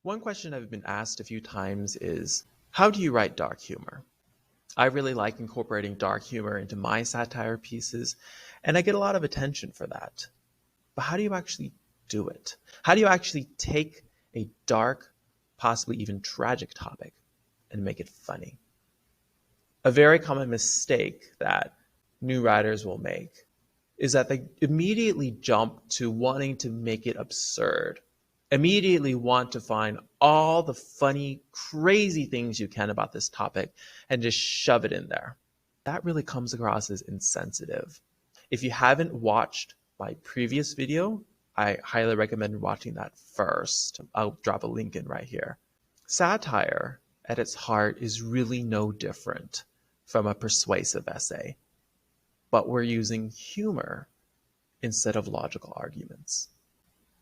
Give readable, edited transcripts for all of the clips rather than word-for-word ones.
One question I've been asked a few times is, how do you write dark humor? I really like incorporating dark humor into my satire pieces, and I get a lot of attention for that. But how do you actually do it? How do you actually take a dark, possibly even tragic topic and make it funny? A very common mistake that new writers will make is that they immediately jump to wanting to make it absurd, immediately want to find all the funny, crazy things you can about this topic and just shove it in there. That really comes across as insensitive. If you haven't watched my previous video, I highly recommend watching that first. I'll drop a link in right here. Satire, at its heart, is really no different from a persuasive essay, but we're using humor instead of logical arguments.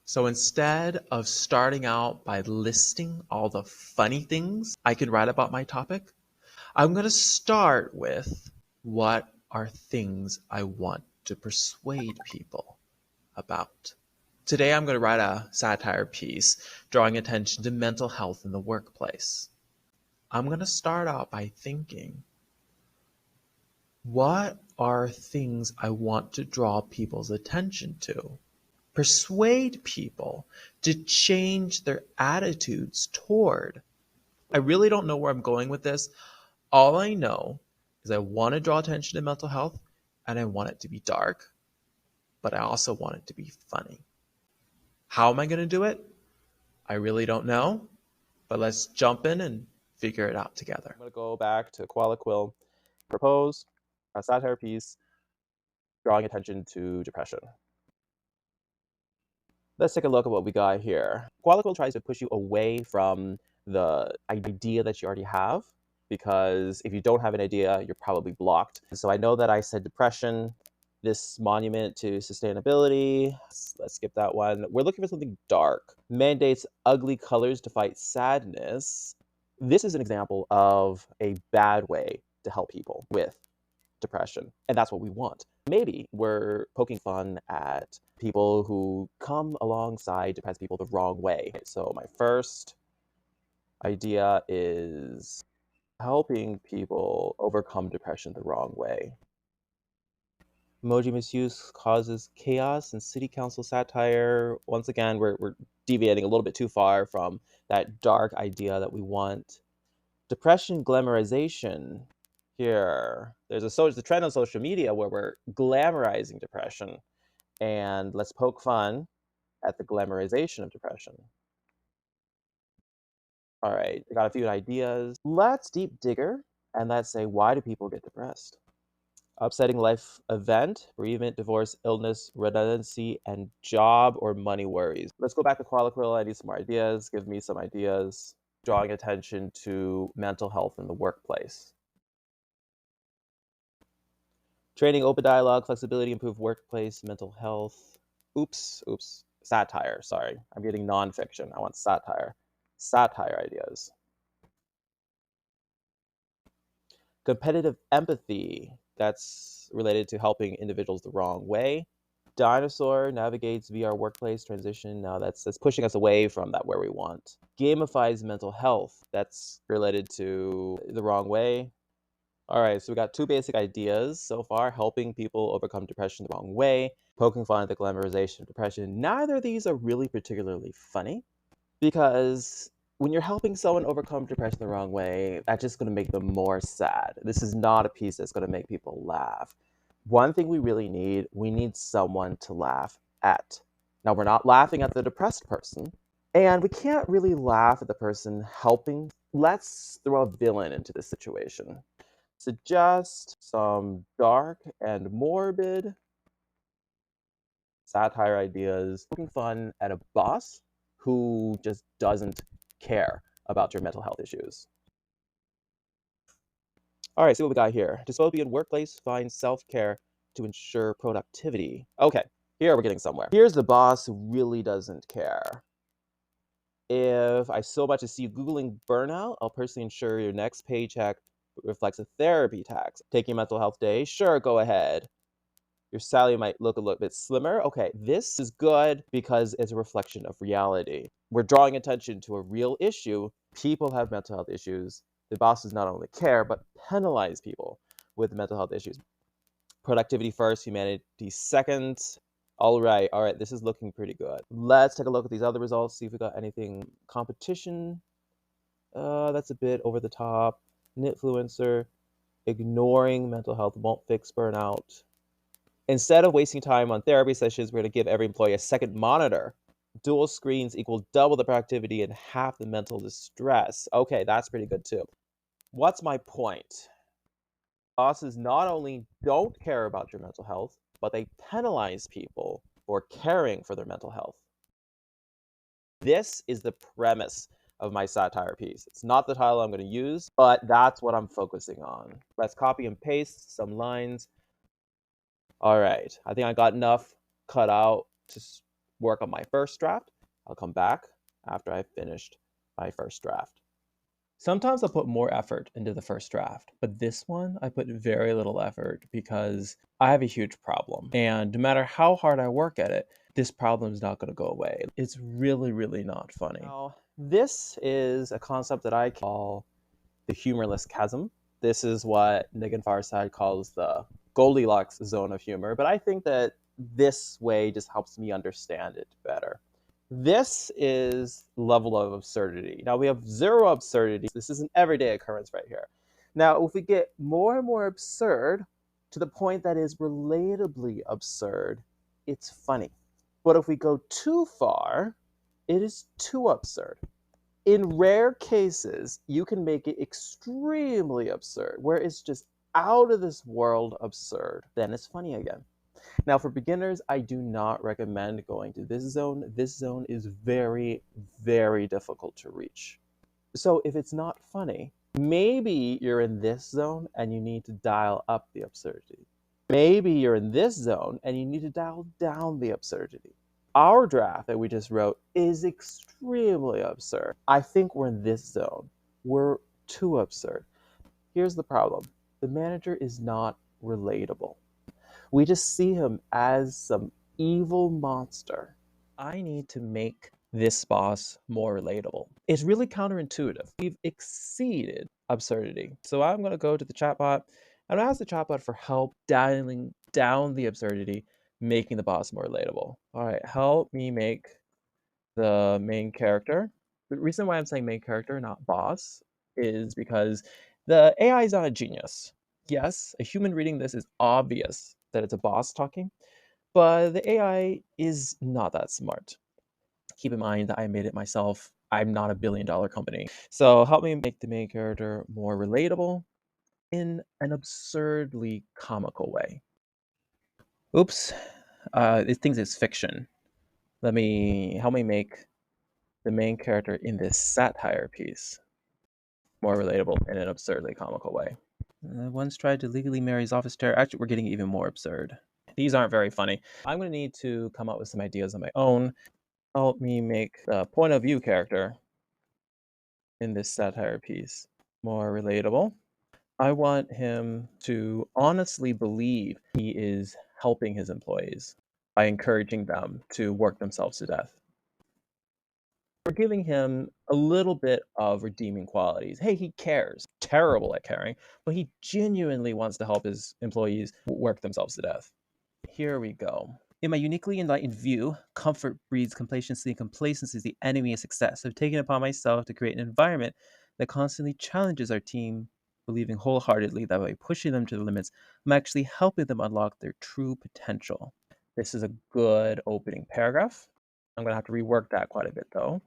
So instead of starting out by listing all the funny things I could write about my topic, I'm going to start with what are things I want to persuade people about. Today I'm going to write a satire piece drawing attention to mental health in the workplace. I'm going to start out by thinking, what are things I want to draw people's attention to? Persuade people to change their attitudes toward. I really don't know where I'm going with this. All I know is I want to draw attention to mental health and I want it to be dark, but I also want it to be funny. How am I going to do it? I really don't know, but let's jump in and figure it out together. I'm going to go back to Koala Quill, propose a satire piece drawing attention to depression. Let's take a look at what we got here. Koala Quill tries to push you away from the idea that you already have, because if you don't have an idea, you're probably blocked. So I know that I said depression, this monument to sustainability. Let's skip that one. We're looking for something dark. Mandates ugly colors to fight sadness. This is an example of a bad way to help people with depression, and that's what we want. Maybe we're poking fun at people who come alongside depressed people the wrong way. So my first idea is helping people overcome depression the wrong way. Emoji misuse causes chaos in city council satire. Once again, we're deviating a little bit too far from that dark idea that we want. Depression glamorization. Here, there's a trend on social media where we're glamorizing depression, and let's poke fun at the glamorization of depression. All right, I got a few ideas. Let's deep digger, and let's say, why do people get depressed? Upsetting life event, bereavement, divorce, illness, redundancy, and job or money worries. Let's go back to Koala Quill. I need some more ideas. Give me some ideas. Drawing attention to mental health in the workplace. Training, open dialogue, flexibility, improve workplace, mental health. Oops. Satire, sorry. I'm getting nonfiction. I want satire. Satire ideas. Competitive empathy. That's related to helping individuals the wrong way. Dinosaur navigates VR workplace transition. Now that's pushing us away from that where we want. Gamifies mental health. That's related to the wrong way. All right, so we got two basic ideas so far: helping people overcome depression the wrong way, poking fun at the glamorization of depression. Neither of these are really particularly funny, because when you're helping someone overcome depression the wrong way, that's just going to make them more sad. This is not a piece that's going to make people laugh. One thing we really need, we need someone to laugh at. Now, we're not laughing at the depressed person, and we can't really laugh at the person helping. Let's throw a villain into this situation. Suggest some dark and morbid satire ideas, poking fun at a boss who just doesn't care about your mental health issues. All right, see what we got here. Dystopian workplace finds self-care to ensure productivity. Okay, here we're getting somewhere. Here's the boss who really doesn't care. If I so much as see you Googling burnout, I'll personally ensure your next paycheck reflects a therapy tax. Taking a mental health day? Sure, go ahead. Your salary might look a little bit slimmer. Okay, this is good because it's a reflection of reality. We're drawing attention to a real issue. People have mental health issues. The bosses not only care, but penalize people with mental health issues. Productivity first, humanity second. All right, this is looking pretty good. Let's take a look at these other results, see if we got anything. Competition, that's a bit over the top. Influencer, ignoring mental health won't fix burnout. Instead of wasting time on therapy sessions, we're going to give every employee a second monitor. Dual screens equal double the productivity and half the mental distress. Okay, that's pretty good too. What's my point? Bosses not only don't care about your mental health, but they penalize people for caring for their mental health. This is the premise of my satire piece. It's not the title I'm going to use, but that's what I'm focusing on. Let's copy and paste some lines. All right, I think I got enough cut out to work on my first draft. I'll come back after I've finished my first draft. Sometimes I'll put more effort into the first draft, but this one I put very little effort because I have a huge problem. And no matter how hard I work at it, this problem is not going to go away. It's really, really not funny. Now, this is a concept that I call the humorless chasm. This is what Nick and Farside calls the Goldilocks zone of humor, but I think that this way just helps me understand it better. This is level of absurdity. Now we have zero absurdity. This is an everyday occurrence right here. Now, if we get more and more absurd to the point that is relatably absurd, it's funny. But if we go too far, it is too absurd. In rare cases, you can make it extremely absurd, where it's just out of this world absurd. Then it's funny again. Now, for beginners, I do not recommend going to this zone. This zone is very, very difficult to reach. So if it's not funny, maybe you're in this zone and you need to dial up the absurdity. Maybe you're in this zone and you need to dial down the absurdity. Our draft that we just wrote is extremely absurd. I think we're in this zone. We're too absurd. Here's the problem. The manager is not relatable. We just see him as some evil monster. I need to make this boss more relatable. It's really counterintuitive. We've exceeded absurdity. So I'm going to go to the chatbot and ask the chatbot for help dialing down the absurdity, making the boss more relatable. All right, help me make the main character. The reason why I'm saying main character, not boss, is because the AI is not a genius. Yes, a human reading this is obvious that it's a boss talking, but the AI is not that smart. Keep in mind that I made it myself. I'm not a billion-dollar company. So help me make the main character more relatable in an absurdly comical way. Oops, it thinks it's fiction. Help me make the main character in this satire piece more relatable in an absurdly comical way. Once tried to legally marry his office chair. Actually, we're getting even more absurd. These aren't very funny. I'm going to need to come up with some ideas on my own. Help me make the point of view character in this satire piece more relatable. I want him to honestly believe he is helping his employees by encouraging them to work themselves to death. We're giving him a little bit of redeeming qualities. Hey, he cares. Terrible at caring, but he genuinely wants to help his employees work themselves to death. Here we go. In my uniquely enlightened view, comfort breeds complacency, and complacency is the enemy of success. I've taken it upon myself to create an environment that constantly challenges our team, believing wholeheartedly that by pushing them to the limits, I'm actually helping them unlock their true potential. This is a good opening paragraph. I'm going to have to rework that quite a bit, though.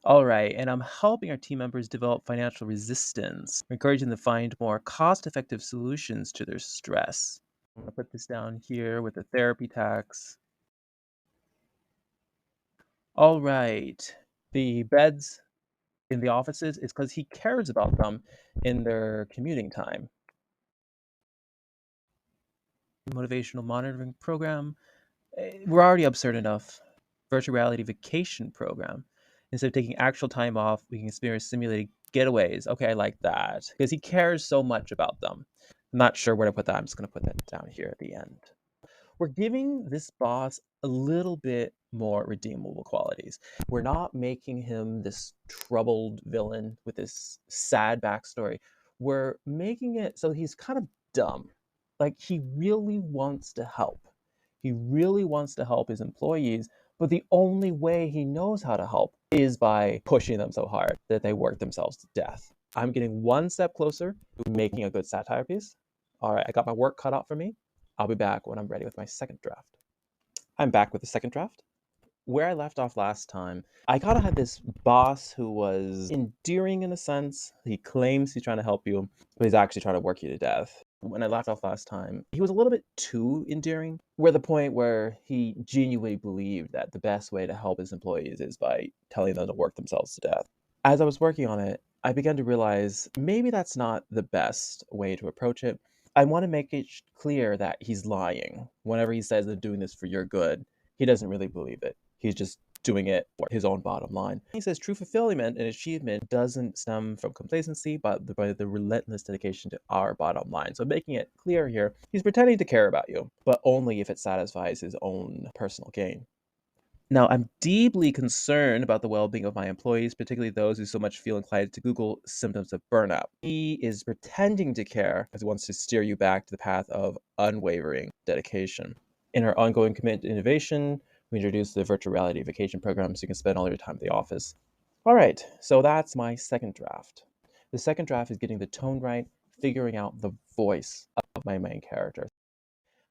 All right, and I'm helping our team members develop financial resistance, encouraging them to find more cost-effective solutions to their stress. I'm going to put this down here with the therapy tax. All right, the beds in the offices is because he cares about them in their commuting time. Motivational monitoring program. We're already absurd enough. Virtual reality vacation program. Instead of taking actual time off, we can experience simulated getaways. Okay, I like that because he cares so much about them. I'm not sure where to put that. I'm just going to put that down here at the end. we're giving this boss a little bit more redeemable qualities. We're not making him this troubled villain with this sad backstory. We're making it so he's kind of dumb. Like, he really wants to help. He really wants to help his employees, but the only way he knows how to help is by pushing them so hard that they work themselves to death. I'm getting one step closer to making a good satire piece. All right, I got my work cut out for me. I'll be back when I'm ready with my second draft. I'm back with the second draft. Where I left off last time, I kind of had this boss who was endearing in a sense. He claims he's trying to help you, but he's actually trying to work you to death. When I left off last time, he was a little bit too endearing, where the point where he genuinely believed that the best way to help his employees is by telling them to work themselves to death. As I was working on it, I began to realize maybe that's not the best way to approach it. I want to make it clear that he's lying. Whenever he says they're doing this for your good, he doesn't really believe it. He's just doing it for his own bottom line. He says true fulfillment and achievement doesn't stem from complacency, but by the relentless dedication to our bottom line. So making it clear here, he's pretending to care about you, but only if it satisfies his own personal gain. Now, I'm deeply concerned about the well-being of my employees, particularly those who so much feel inclined to Google symptoms of burnout. He is pretending to care as he wants to steer you back to the path of unwavering dedication. In our ongoing commitment to innovation, we introduced the virtual reality vacation program so you can spend all your time at the office. All right, so that's my second draft. The second draft is getting the tone right, figuring out the voice of my main character.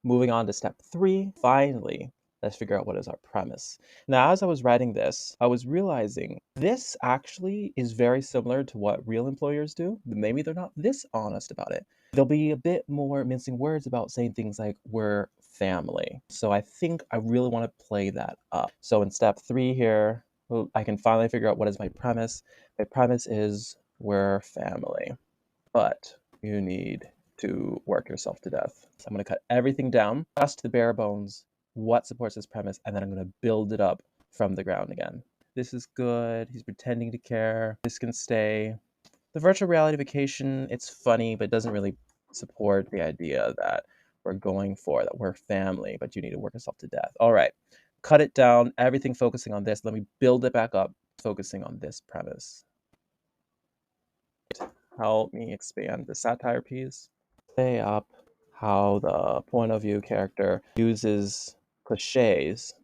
Moving on to step 3, finally, let's figure out what is our premise. Now, as I was writing this, I was realizing this actually is very similar to what real employers do, but maybe they're not this honest about it. There'll be a bit more mincing words about saying things like, we're family. So I think I really want to play that up. So in step 3 here, I can finally figure out what is my premise. My premise is, we're family, but you need to work yourself to death. So I'm going to cut everything down, just the bare bones, what supports this premise, and then I'm going to build it up from the ground again. This is good. He's pretending to care. This can stay. The virtual reality vacation, it's funny, but doesn't really support the idea that we're going for, that we're family, but you need to work yourself to death. All right, cut it down, everything focusing on this. Let me build it back up, focusing on this premise. Help me expand the satire piece. Say up how the point of view character uses cliches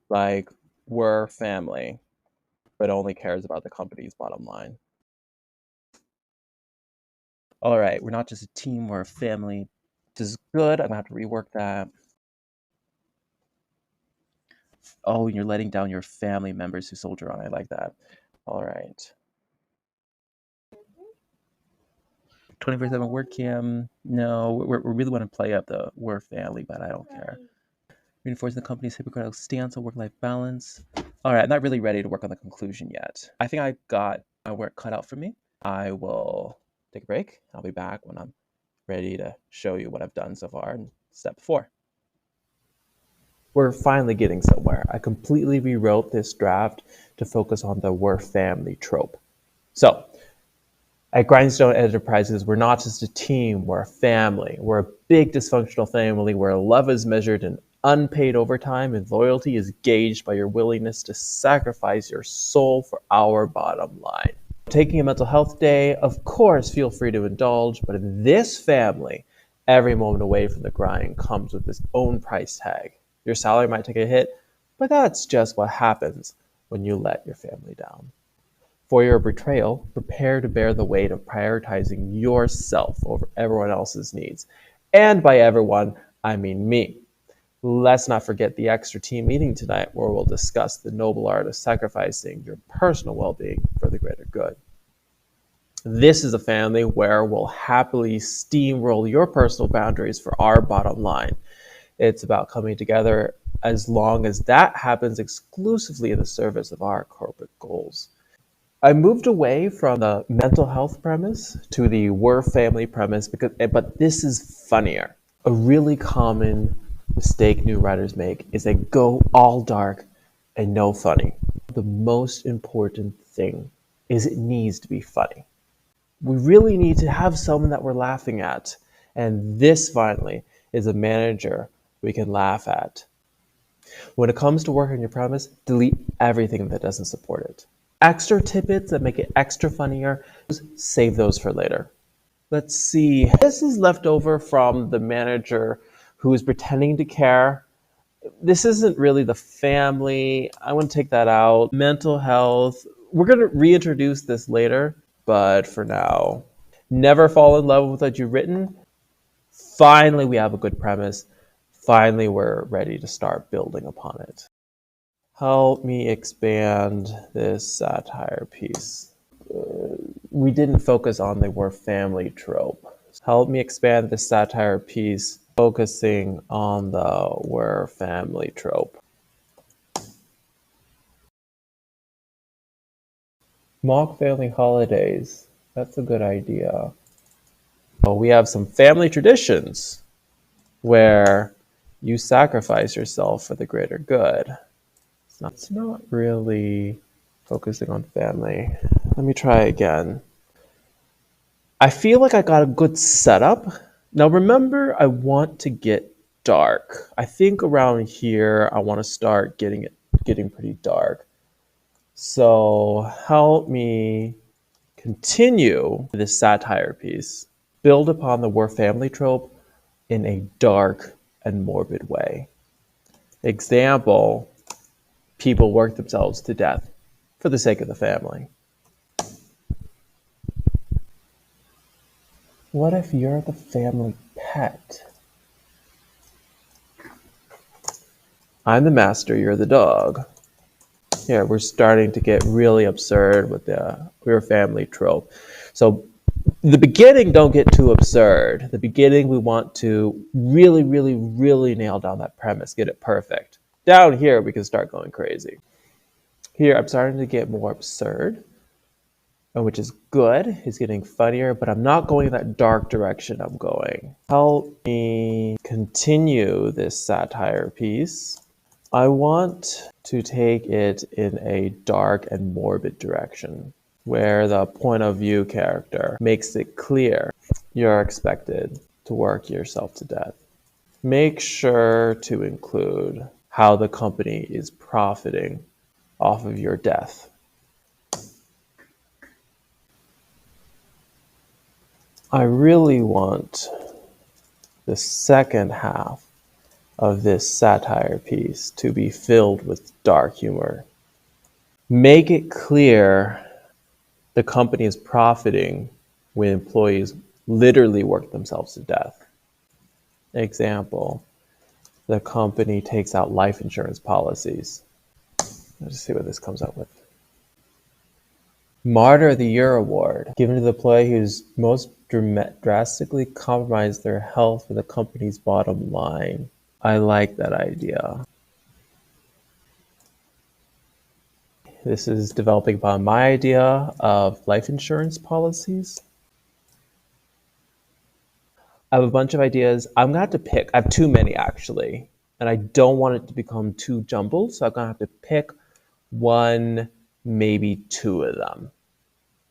like, we're family, but only cares about the company's bottom line. All right, we're not just a team, we're a family. This is good. I'm gonna have to rework that. Oh, you're letting down your family members who soldier on. I like that. All right. 24/7 work cam. No, we really want to play up the we're family, but I don't care. Reinforcing the company's hypocritical stance on work-life balance. All right, I'm not really ready to work on the conclusion yet. I think I got my work cut out for me. I will take a break. I'll be back when I'm ready to show you what I've done so far in step 4. We're finally getting somewhere. I completely rewrote this draft to focus on the we're family trope. So, at Grindstone Enterprises, we're not just a team, we're a family. We're a big dysfunctional family where love is measured in unpaid overtime and loyalty is gauged by your willingness to sacrifice your soul for our bottom line. Taking a mental health day, of course, feel free to indulge, but in this family, every moment away from the grind comes with its own price tag. Your salary might take a hit, but that's just what happens when you let your family down. For your betrayal, prepare to bear the weight of prioritizing yourself over everyone else's needs. And by everyone, I mean me. Let's not forget the extra team meeting tonight where we'll discuss the noble art of sacrificing your personal well-being for the greater good. This is a family where we'll happily steamroll your personal boundaries for our bottom line. It's about coming together as long as that happens exclusively in the service of our corporate goals. I moved away from the mental health premise to the we're family premise, but this is funnier. A really common mistake new writers make is they go all dark and no funny. The most important thing is it needs to be funny. We really need to have someone that we're laughing at. And this finally is a manager we can laugh at. When it comes to working your premise, delete everything that doesn't support it. Extra tidbits that make it extra funnier, save those for later. Let's see. This is left over from the manager who is pretending to care. This isn't really the family. I want to take that out. Mental health. We're going to reintroduce this later, but for now, never fall in love with what you've written. Finally, we have a good premise. Finally, we're ready to start building upon it. Help me expand this satire piece. We didn't focus on the word family trope. Help me expand this satire piece, focusing on the word family trope. Mock family holidays. That's a good idea. Well, we have some family traditions where you sacrifice yourself for the greater good. It's not really focusing on family. Let me try again. I feel like I got a good setup. Now remember, I want to get dark. I think around here I want to start getting pretty dark. So help me continue this satire piece. Build upon the war family trope in a dark and morbid way. Example, people work themselves to death for the sake of the family. What if you're the family pet? I'm the master, you're the dog. Yeah, we're starting to get really absurd with the queer family trope. So the beginning, don't get too absurd. The beginning, we want to really, really, really nail down that premise, get it perfect. Down here, we can start going crazy. Here, I'm starting to get more absurd, which is good. It's getting funnier, but I'm not going in that dark direction I'm going. Help me continue this satire piece. I want to take it in a dark and morbid direction, where the point of view character makes it clear you're expected to work yourself to death. Make sure to include how the company is profiting off of your death. I really want the second half of this satire piece to be filled with dark humor. Make it clear the company is profiting when employees literally work themselves to death. Example, the company takes out life insurance policies. Let's see what this comes up with. Martyr of the Year Award, given to the employee who's most drastically compromised their health for the company's bottom line. I like that idea. This is developing upon my idea of life insurance policies. I have a bunch of ideas. I'm gonna have to pick. I have too many actually, and I don't want it to become too jumbled. So I'm gonna have to pick one, maybe two of them.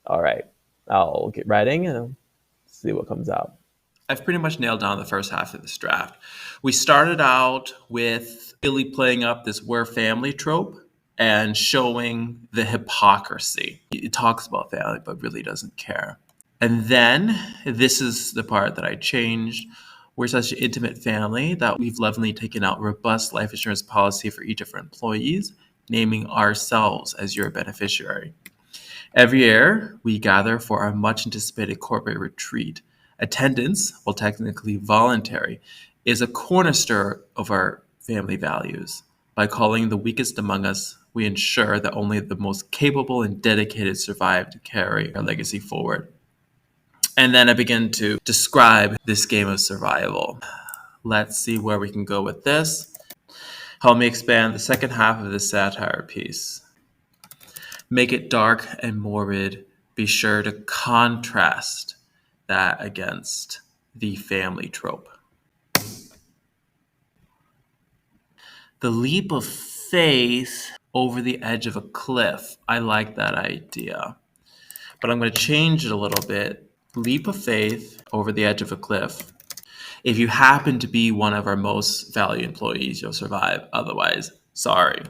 All right, I'll get writing and see what comes out. I've pretty much nailed down the first half of this draft. We started out with Billy playing up this we're family trope and showing the hypocrisy. It talks about family, but really doesn't care. And then this is the part that I changed. We're such an intimate family that we've lovingly taken out robust life insurance policy for each of our employees, naming ourselves as your beneficiary. Every year, we gather for our much anticipated corporate retreat. Attendance, while technically voluntary, is a cornerstone of our family values. By calling the weakest among us, we ensure that only the most capable and dedicated survive to carry our legacy forward. And then I begin to describe this game of survival. Let's see where we can go with this. Help me expand the second half of this satire piece. Make it dark and morbid. Be sure to contrast that against the family trope. The leap of faith over the edge of a cliff. I like that idea. But I'm going to change it a little bit. Leap of faith over the edge of a cliff. If you happen to be one of our most valued employees, you'll survive. Otherwise, sorry.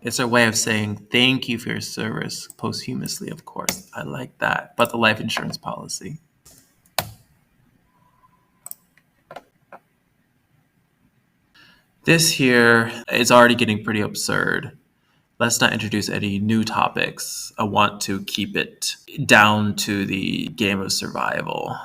It's our way of saying thank you for your service, posthumously, of course. I like that. But the life insurance policy. This here is already getting pretty absurd. Let's not introduce any new topics. I want to keep it down to the game of survival.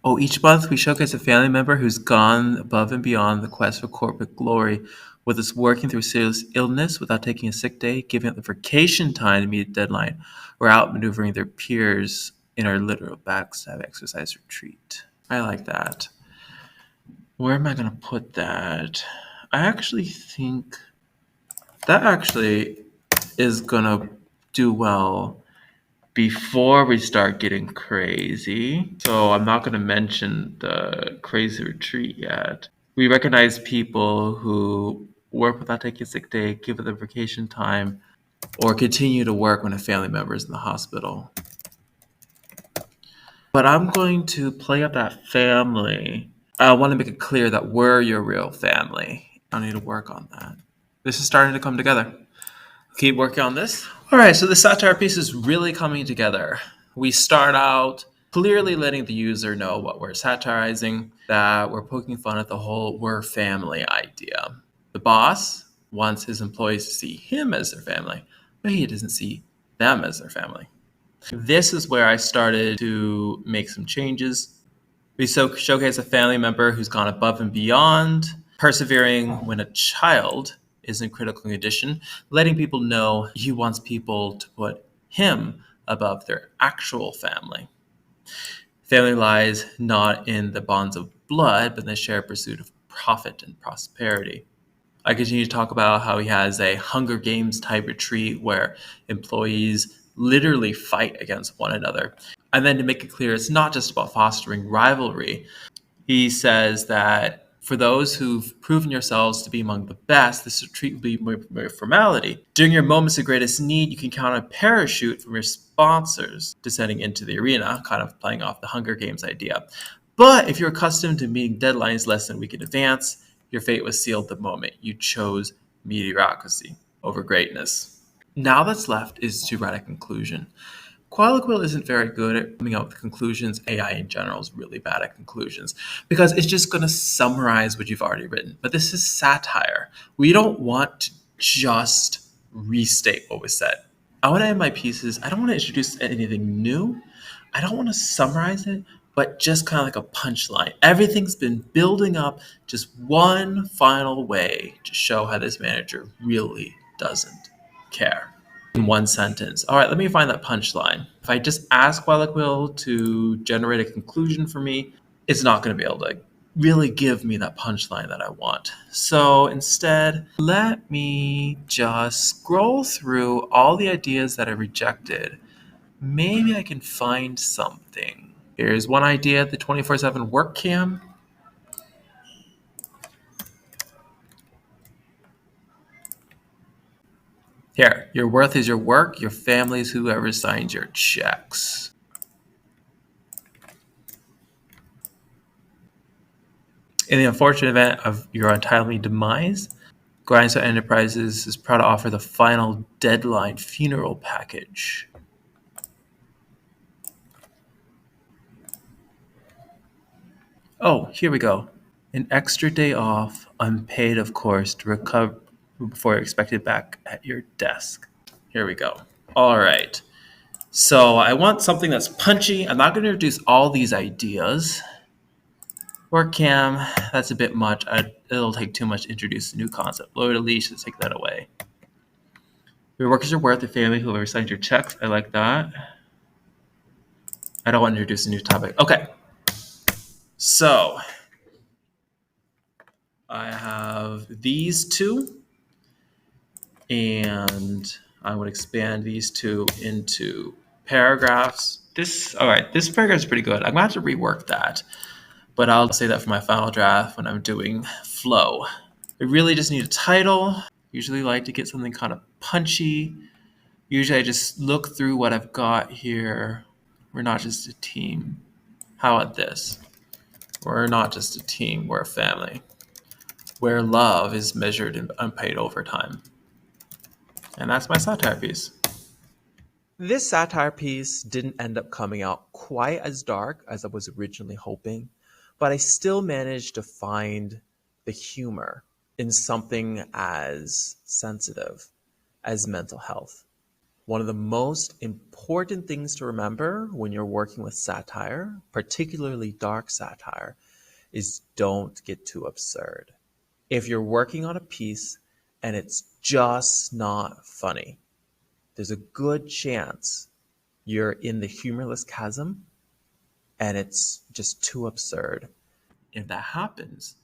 Oh, each month we showcase a family member who's gone above and beyond the quest for corporate glory, whether it's working through serious illness without taking a sick day, giving up the vacation time to meet a deadline, or outmaneuvering their peers in our literal backstab exercise retreat. I like that. Where am I going to put that? I actually think that actually is going to do well before we start getting crazy. So I'm not going to mention the crazy retreat yet. We recognize people who work without taking a sick day, give it their vacation time, or continue to work when a family member is in the hospital. But I'm going to play up that family. I want to make it clear that we're your real family. I need to work on that. This is starting to come together. Keep working on this. All right, so the satire piece is really coming together. We start out clearly letting the user know what we're satirizing, that we're poking fun at the whole we're family idea. The boss wants his employees to see him as their family, but he doesn't see them as their family. This is where I started to make some changes. We showcase a family member who's gone above and beyond, persevering when a child is in critical condition, letting people know he wants people to put him above their actual family. Family lies not in the bonds of blood, but in the shared pursuit of profit and prosperity. I continue to talk about how he has a Hunger Games type retreat where employees literally fight against one another. And then to make it clear, it's not just about fostering rivalry. He says that for those who've proven yourselves to be among the best, this retreat will be more formality. During your moments of greatest need, you can count on a parachute from your sponsors descending into the arena, kind of playing off the Hunger Games idea. But if you're accustomed to meeting deadlines less than a week in advance, your fate was sealed the moment you chose mediocrity over greatness. Now that's left is to write a conclusion. Qualiquil isn't very good at coming up with conclusions. AI in general is really bad at conclusions because it's just going to summarize what you've already written. But this is satire. We don't want to just restate what was said. I want to end my pieces. I don't want to introduce anything new. I don't want to summarize it, but just kind of like a punchline. Everything's been building up, just one final way to show how this manager really doesn't care. In one sentence. All right, let me find that punchline. If I just ask Qualiquil to generate a conclusion for me, it's not going to be able to really give me that punchline that I want. So instead, let me just scroll through all the ideas that I rejected. Maybe I can find something. Here's one idea, the 24/7 work cam. Here, your worth is your work, your family is whoever signs your checks. In the unfortunate event of your untimely demise, Grindstone Enterprises is proud to offer the final deadline funeral package. Oh, here we go. An extra day off, unpaid of course, to recover before you're expected back at your desk. Here we go. All right. So I want something that's punchy. I'm not going to introduce all these ideas. Work cam, that's a bit much. It'll take too much to introduce a new concept. Lower to leash, let's take that away. Your work is your worth, your family, whoever signed your checks. I like that. I don't want to introduce a new topic. Okay. So I have these two, and I would expand these two into paragraphs. All right, this paragraph is pretty good. I'm gonna have to rework that, but I'll say that for my final draft when I'm doing flow. I really just need a title. Usually like to get something kind of punchy, Usually I just look through what I've got here. We're not just a team. How about this? We're not just a team, we're a family. Where love is measured in unpaid overtime. And that's my satire piece. This satire piece didn't end up coming out quite as dark as I was originally hoping, but I still managed to find the humor in something as sensitive as mental health. One of the most important things to remember when you're working with satire, particularly dark satire, is don't get too absurd. If you're working on a piece and it's just not funny, there's a good chance you're in the humorless chasm and it's just too absurd. If that happens,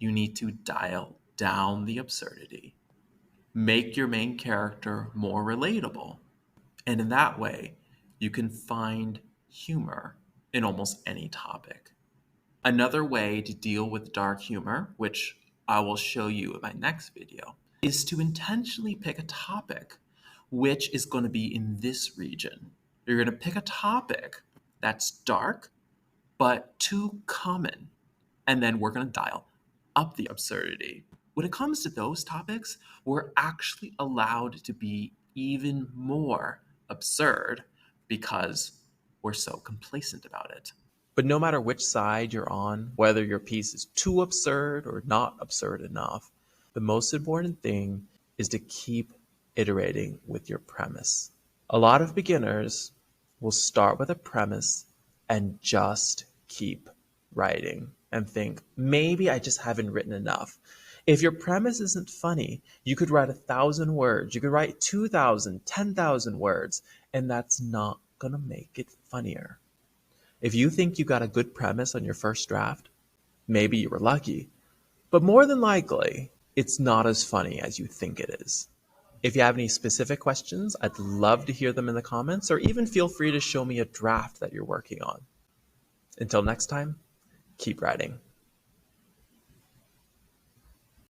you need to dial down the absurdity. Make your main character more relatable. And in that way, you can find humor in almost any topic. Another way to deal with dark humor, which I will show you in my next video, is to intentionally pick a topic which is going to be in this region. You're going to pick a topic that's dark, but too common. And then we're going to dial up the absurdity. When it comes to those topics, we're actually allowed to be even more absurd because we're so complacent about it. But no matter which side you're on, whether your piece is too absurd or not absurd enough, the most important thing is to keep iterating with your premise. A lot of beginners will start with a premise and just keep writing and think, maybe I just haven't written enough. If your premise isn't funny, you could write 1,000 words, you could write 2,000, 10,000 words, and that's not gonna make it funnier. If you think you got a good premise on your first draft, maybe you were lucky, but more than likely, it's not as funny as you think it is. If you have any specific questions, I'd love to hear them in the comments, or even feel free to show me a draft that you're working on. Until next time, keep writing.